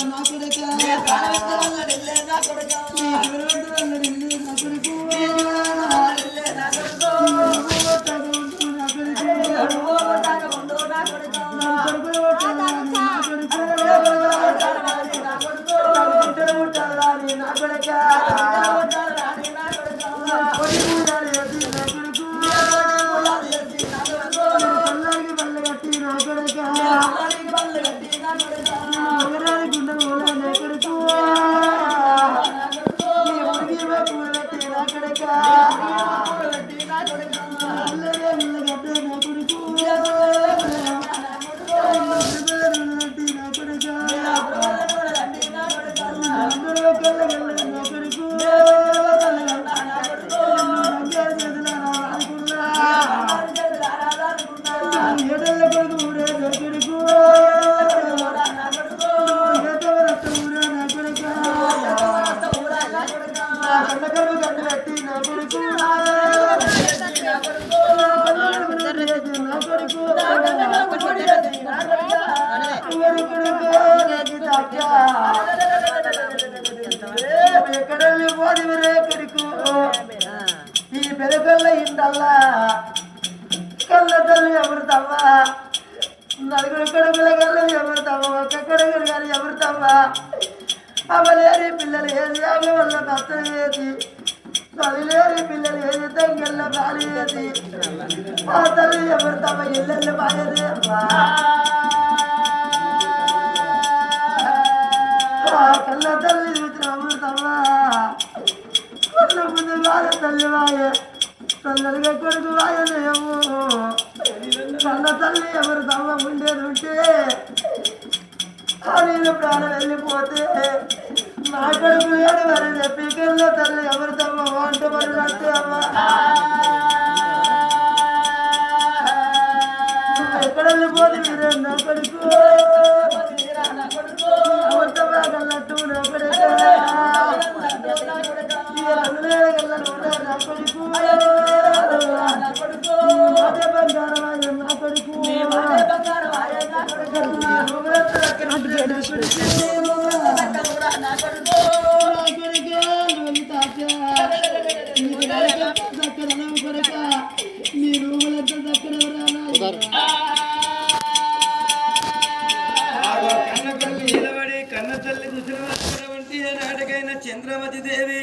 నా కొడుక నా కొడుక ఎక్కడెళ్ళి పోదివరే కొడుకు ఈ పెదకల్ల ఇంటల్లా కళ్ళ తల్లి ఎవరుతావా నలుగురు కొడుకుల కళ్ళు ఎవరుతావా ఒక్క కొడుకులు కానీ ఎవరుతావా అవలేని పిల్లలు ఏది అవి వల్ల కష్టం ఏది తల్లిలేని పిల్లలు ఏది తంగెళ్ళ గాలి ఏది ఆ తల్లి ఎవరుతావా ఇల్లెళ్ళు బాగేది కళ్ళ తల్లి చూసినవుతావా కొన్న ముందు వాయ తల్లి వాయ తల్లడిగా కొడుకు వాయలేవు కళ్ళ తల్లి ఎవరు తమ్మ ఉండేది ఉంటే నేను ప్రాణం వెళ్ళిపోతే నా కొడుకు లేడు మరి చెప్పి కళ్ళ తల్లి ఎవరు తమ్మ వంట మరి అంటే అమ్మా ఎక్కడ వెళ్ళిపోతే మీరే నా కొడుకు కళ్ళట్టు నా కొడుకు బంగారం నా కొడుకు మీ రూములంతా దక్కడవరా కన్న తల్లి చూసిన నాటికైన చంద్రమతి దేవి